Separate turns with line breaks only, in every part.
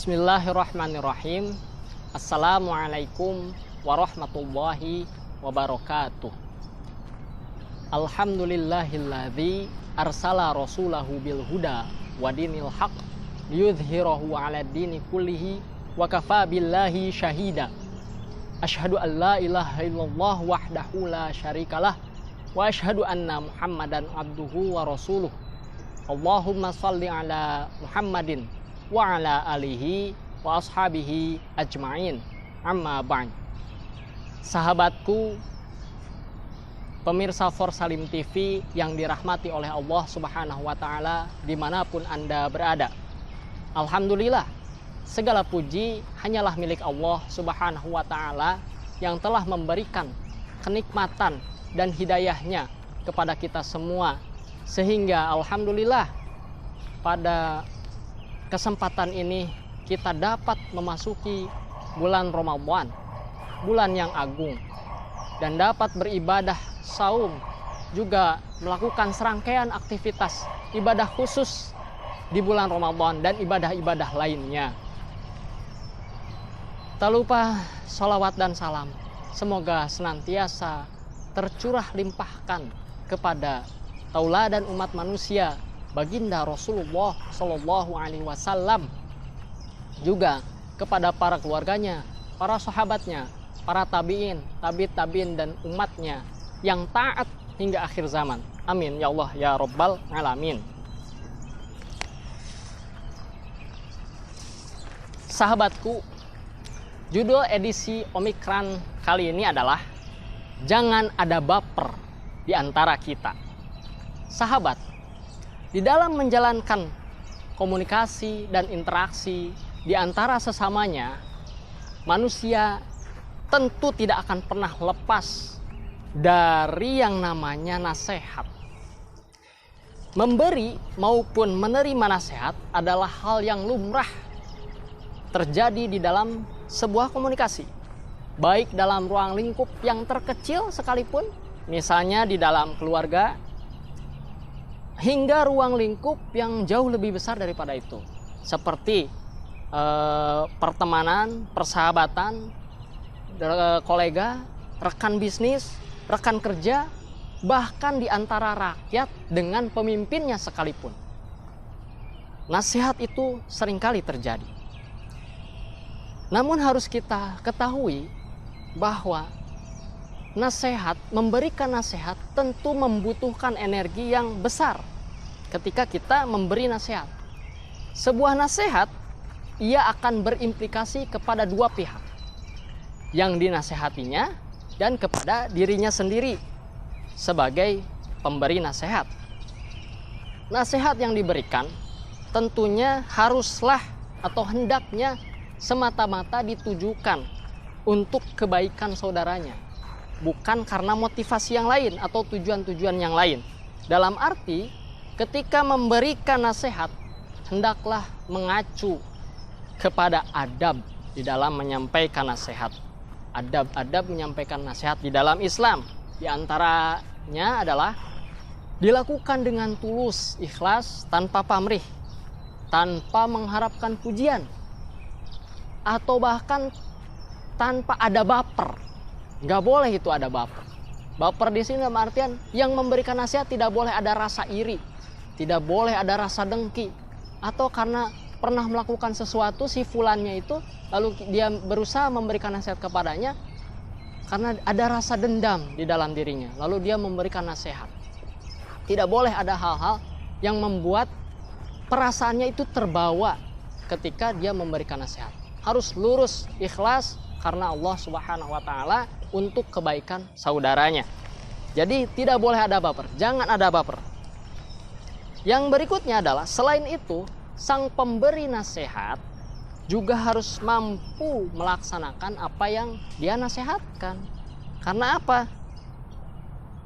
Bismillahirrahmanirrahim. Assalamualaikum warahmatullahi wabarakatuh. Alhamdulillahilladzi arsala rasulahu bil huda wa dinil haq liyudhhirahu 'ala dini kullihi wa kafa billahi syahida. Asyhadu an la ilaha illallah wahdahu la syarikalah wa asyhadu anna Muhammadan abduhu wa rasuluh. Allahumma shalli ala Muhammadin wa ala alihi wa ashabihi ajma'in, amma ba'd. Sahabatku, pemirsa For Salim TV yang dirahmati oleh Allah Subhanahu wa Ta'ala dimanapun Anda berada, alhamdulillah, segala puji hanyalah milik Allah Subhanahu wa Ta'ala yang telah memberikan kenikmatan dan hidayahnya kepada kita semua, sehingga alhamdulillah pada kesempatan ini kita dapat memasuki bulan Ramadan, bulan yang agung, dan dapat beribadah saum, juga melakukan serangkaian aktivitas ibadah khusus di bulan Ramadan dan ibadah-ibadah lainnya. Tak lupa sholawat dan salam semoga senantiasa tercurah limpahkan kepada tauladan umat manusia baginda Rasulullah Shallallahu Alaihi Wasallam, juga kepada para keluarganya, para sahabatnya, para tabiin, tabi'in dan umatnya yang taat hingga akhir zaman. Amin ya Allah ya Rabbal Alamin. Sahabatku, judul edisi Omikron kali ini adalah jangan ada baper di antara kita. Sahabat, di dalam menjalankan komunikasi dan interaksi di antara sesamanya, manusia tentu tidak akan pernah lepas dari yang namanya nasihat. Memberi maupun menerima nasihat adalah hal yang lumrah terjadi di dalam sebuah komunikasi, baik dalam ruang lingkup yang terkecil sekalipun, misalnya di dalam keluarga, hingga ruang lingkup yang jauh lebih besar daripada itu, seperti pertemanan, persahabatan, kolega, rekan bisnis, rekan kerja, bahkan di antara rakyat dengan pemimpinnya sekalipun. Nasihat itu seringkali terjadi. Namun harus kita ketahui bahwa memberikan nasihat tentu membutuhkan energi yang besar ketika kita memberi nasihat. Sebuah nasihat, ia akan berimplikasi kepada dua pihak, yang dinasehatinya dan kepada dirinya sendiri sebagai pemberi nasihat. Nasihat yang diberikan tentunya haruslah atau hendaknya semata-mata ditujukan untuk kebaikan saudaranya, bukan karena motivasi yang lain atau tujuan-tujuan yang lain. Dalam arti, ketika memberikan nasihat, hendaklah mengacu kepada adab di dalam menyampaikan nasihat. Adab-adab menyampaikan nasihat di dalam Islam, di antaranya adalah dilakukan dengan tulus, ikhlas, tanpa pamrih, tanpa mengharapkan pujian, atau bahkan tanpa ada baper. Nggak boleh itu ada baper. Baper di sini dalam artian yang memberikan nasihat tidak boleh ada rasa iri, tidak boleh ada rasa dengki, atau karena pernah melakukan sesuatu si fulannya itu lalu dia berusaha memberikan nasihat kepadanya karena ada rasa dendam di dalam dirinya, lalu dia memberikan nasihat. Tidak boleh ada hal-hal yang membuat perasaannya itu terbawa ketika dia memberikan nasihat. Harus lurus, ikhlas karena Allah Subhanahu wa Ta'ala untuk kebaikan saudaranya. Jadi tidak boleh ada baper, jangan ada baper. Yang berikutnya adalah selain itu, sang pemberi nasihat juga harus mampu melaksanakan apa yang dia nasihatkan. Karena apa?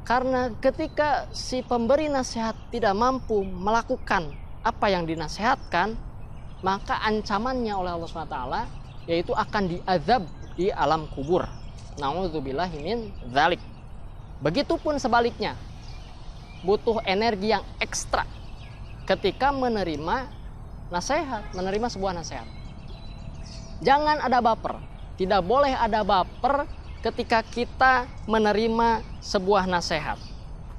Karena ketika si pemberi nasihat tidak mampu melakukan apa yang dinasihatkan, maka ancamannya oleh Allah SWT yaitu akan diazab di alam kubur. Na'udzubillahi min dzalik. Begitupun sebaliknya, butuh energi yang ekstra ketika menerima nasihat, menerima sebuah nasihat. Jangan ada baper. Tidak boleh ada baper ketika kita menerima sebuah nasihat.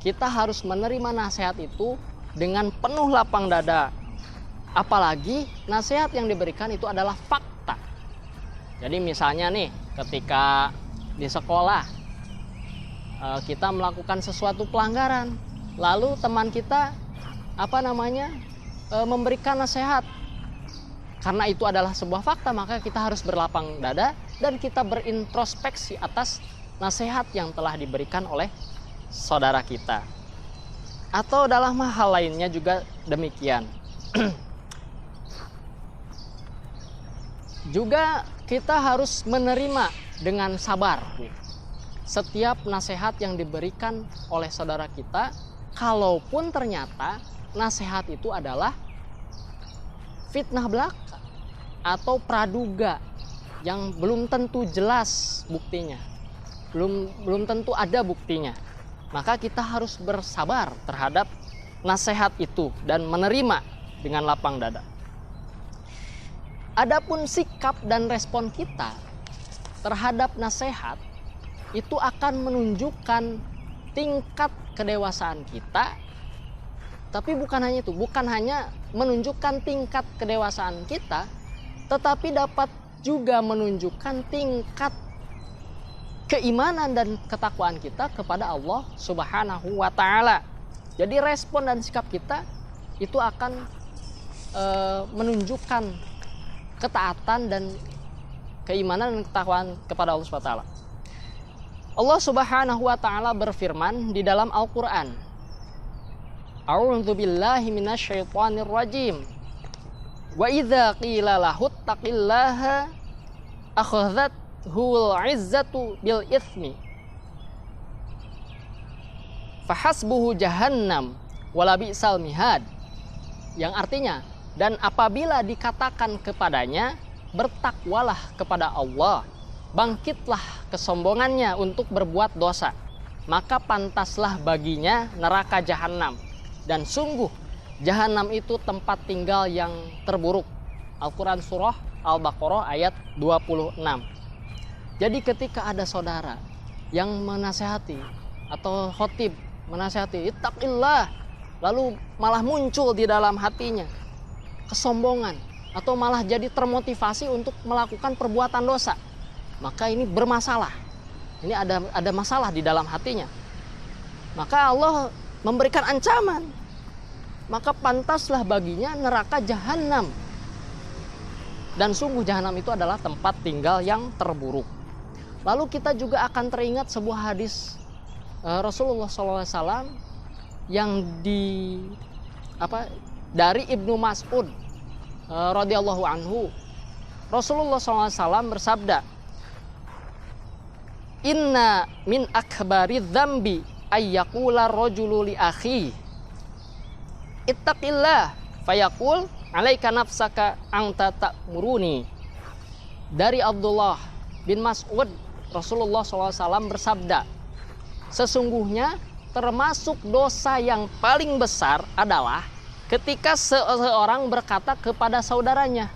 Kita harus menerima nasihat itu dengan penuh lapang dada. Apalagi nasihat yang diberikan itu adalah fakta. Jadi misalnya nih, ketika di sekolah kita melakukan sesuatu pelanggaran, lalu teman kita memberikan nasihat. Karena itu adalah sebuah fakta, maka kita harus berlapang dada dan kita berintrospeksi atas nasihat yang telah diberikan oleh saudara kita. Atau dalam hal lainnya juga demikian. Juga kita harus menerima dengan sabar setiap nasihat yang diberikan oleh saudara kita, kalaupun ternyata nasihat itu adalah fitnah belaka atau praduga yang belum tentu jelas buktinya, belum tentu ada buktinya. Maka kita harus bersabar terhadap nasihat itu dan menerima dengan lapang dada. Adapun sikap dan respon kita terhadap nasihat itu akan menunjukkan tingkat kedewasaan kita. Tapi bukan hanya itu, bukan hanya menunjukkan tingkat kedewasaan kita, tetapi dapat juga menunjukkan tingkat keimanan dan ketakwaan kita kepada Allah Subhanahu wa Ta'ala. Jadi respon dan sikap kita itu akan menunjukkan ketaatan dan keimanan dan ketakwaan kepada Allah Subhanahu wa Ta'ala. Allah Subhanahu wa Ta'ala berfirman di dalam Al-Qur'an, A'udzu billahi minasyaitonir rajim. Wa idza qila lahu taqillaha akhadhathul 'izzatu bil itsmi fahasbuhu jahannam wala bi'sal mihad. Yang artinya, dan apabila dikatakan kepadanya, bertakwalah kepada Allah, bangkitlah kesombongannya untuk berbuat dosa, maka pantaslah baginya neraka jahanam. Dan sungguh jahanam itu tempat tinggal yang terburuk. Al-Quran surah Al-Baqarah ayat 26. Jadi ketika ada saudara yang menasehati atau khotib menasehati ittaqillah, lalu malah muncul di dalam hatinya kesombongan atau malah jadi termotivasi untuk melakukan perbuatan dosa, maka ini bermasalah. Ini ada masalah di dalam hatinya. Maka Allah memberikan ancaman, maka pantaslah baginya neraka jahanam. Dan sungguh jahanam itu adalah tempat tinggal yang terburuk. Lalu kita juga akan teringat sebuah hadis Rasulullah SAW yang dari Ibnu Mas'ud radhiyallahu anhu. Rasulullah SAW bersabda, Inna min akbari dzambi ayyaqula rajulu li akhi ittaqillah fayaqul alaika nafsaka anta ta'muruni. Dari Abdullah bin Mas'ud, Rasulullah SAW bersabda, sesungguhnya termasuk dosa yang paling besar adalah ketika seseorang berkata kepada saudaranya,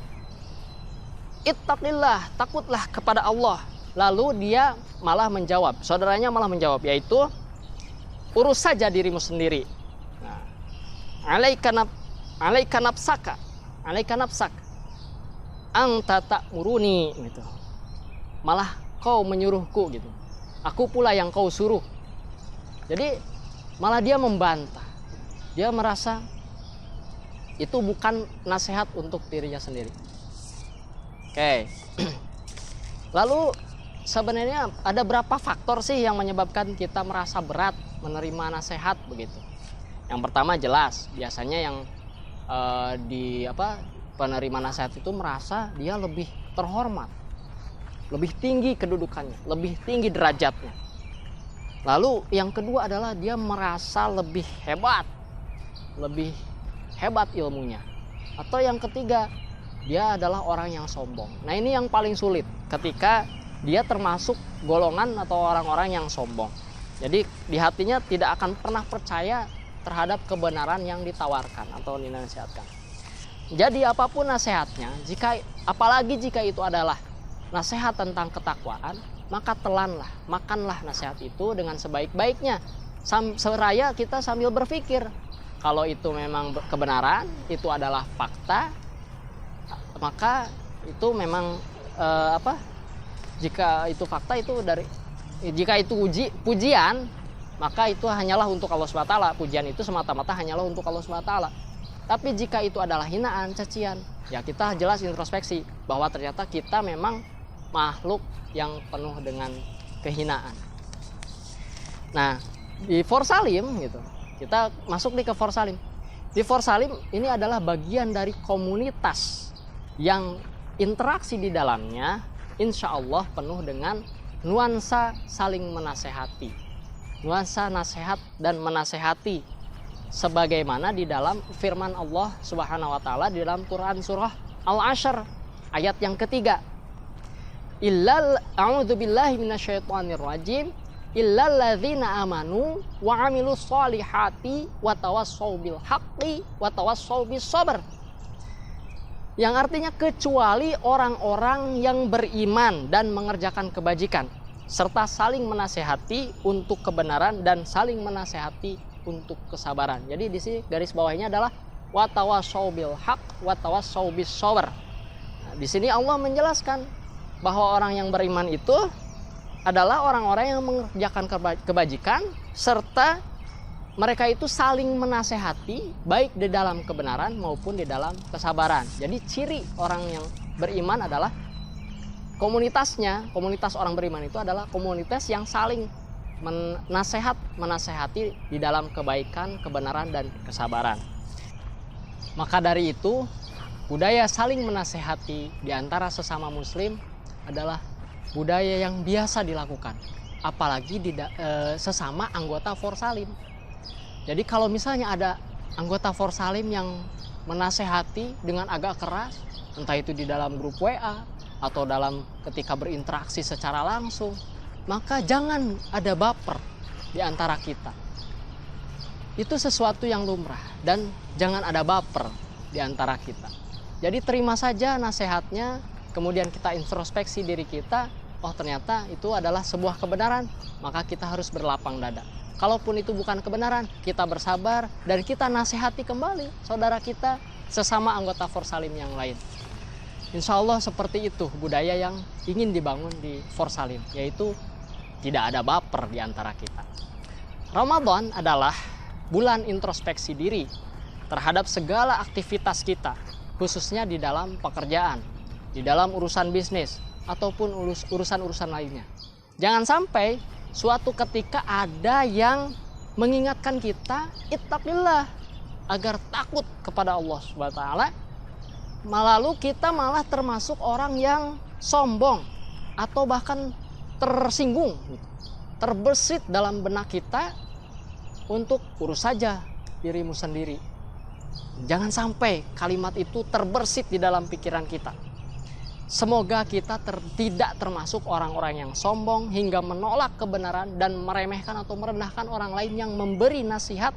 ittaqillah, takutlah kepada Allah. Lalu dia malah menjawab, saudaranya malah menjawab, yaitu urus saja dirimu sendiri. Nah, alaika nafsaka anta ta'muruni gitu. Malah kau menyuruhku gitu. Aku pula yang kau suruh. Jadi malah dia membantah. Dia merasa itu bukan nasihat untuk dirinya sendiri. Oke. Lalu sebenarnya ada berapa faktor sih yang menyebabkan kita merasa berat menerima nasihat begitu? Yang pertama jelas, biasanya yang penerima nasihat itu merasa dia lebih terhormat, lebih tinggi kedudukannya, lebih tinggi derajatnya. Lalu yang kedua adalah dia merasa lebih hebat ilmunya. Atau yang ketiga, dia adalah orang yang sombong. Nah, ini yang paling sulit ketika dia termasuk golongan atau orang-orang yang sombong. Jadi di hatinya tidak akan pernah percaya terhadap kebenaran yang ditawarkan atau dinasihatkan. Jadi apapun nasihatnya, apalagi jika itu adalah nasihat tentang ketakwaan, maka telanlah, makanlah nasihat itu dengan sebaik-baiknya. Seraya kita sambil berpikir, kalau itu memang kebenaran, itu adalah fakta, maka itu memang jika itu fakta, jika itu pujian, maka itu hanyalah untuk Allah SWT. Pujian itu semata-mata hanyalah untuk Allah SWT. Tapi jika itu adalah hinaan, cacian, ya kita jelas introspeksi bahwa ternyata kita memang makhluk yang penuh dengan kehinaan. Nah, di Forsalim gitu, kita masuk ke Forsalim. Di Forsalim ini adalah bagian dari komunitas yang interaksi di dalamnya insya Allah penuh dengan nuansa saling menasehati, nuansa nasihat dan menasehati, sebagaimana di dalam firman Allah Subhanahu wa taala di dalam Quran surah Al-Ashr ayat yang ketiga. A'udzubillahi minasyaitonir rajim. Illal ladzina amanu wa 'amilus sholihati wa tawassaw bil haqqi wa tawassaw bis sabr. Yang artinya kecuali orang-orang yang beriman dan mengerjakan kebajikan serta saling menasehati untuk kebenaran dan saling menasehati untuk kesabaran. Jadi di sini garis bawahnya adalah wa tawassaw bil haqq wa tawassaw bis sabr. Nah, di sini Allah menjelaskan bahwa orang yang beriman itu adalah orang-orang yang mengerjakan kebajikan serta mereka itu saling menasehati baik di dalam kebenaran maupun di dalam kesabaran. Jadi ciri orang yang beriman adalah komunitas orang beriman itu adalah komunitas yang saling menasehati di dalam kebaikan, kebenaran, dan kesabaran. Maka dari itu, budaya saling menasehati di antara sesama muslim adalah budaya yang biasa dilakukan, apalagi sesama anggota Forsalim. Jadi kalau misalnya ada anggota Forsalim yang menasehati dengan agak keras, entah itu di dalam grup WA atau dalam ketika berinteraksi secara langsung, maka jangan ada baper di antara kita. Itu sesuatu yang lumrah dan jangan ada baper di antara kita. Jadi terima saja nasihatnya, kemudian kita introspeksi diri kita, oh ternyata itu adalah sebuah kebenaran, maka kita harus berlapang dada. Kalaupun itu bukan kebenaran, kita bersabar dan kita nasihati kembali saudara kita sesama anggota Forsalim yang lain. Insya Allah seperti itu budaya yang ingin dibangun di Forsalim, yaitu tidak ada baper di antara kita. Ramadan adalah bulan introspeksi diri terhadap segala aktivitas kita, khususnya di dalam pekerjaan, di dalam urusan bisnis, ataupun urusan-urusan lainnya. Jangan sampai suatu ketika ada yang mengingatkan kita, ittaqillah, agar takut kepada Allah Subhanahu wa taala, lalu kita malah termasuk orang yang sombong atau bahkan tersinggung, terbersit dalam benak kita untuk urus saja dirimu sendiri. Jangan sampai kalimat itu terbersit di dalam pikiran kita. Semoga kita tidak termasuk orang-orang yang sombong hingga menolak kebenaran dan meremehkan atau merendahkan orang lain yang memberi nasihat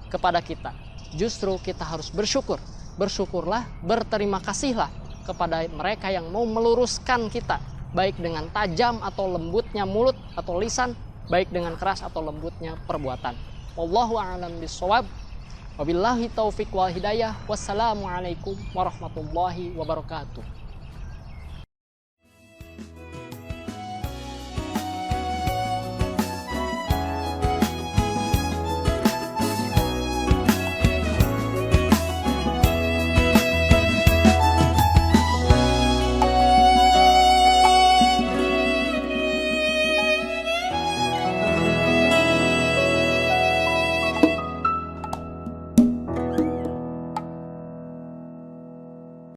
kepada kita. Justru kita harus bersyukur. Bersyukurlah, berterima kasihlah kepada mereka yang mau meluruskan kita, baik dengan tajam atau lembutnya mulut atau lisan, baik dengan keras atau lembutnya perbuatan. Wallahu a'lam bishawab. Wabillahi taufiq wal hidayah. Wassalamualaikum warahmatullahi wabarakatuh.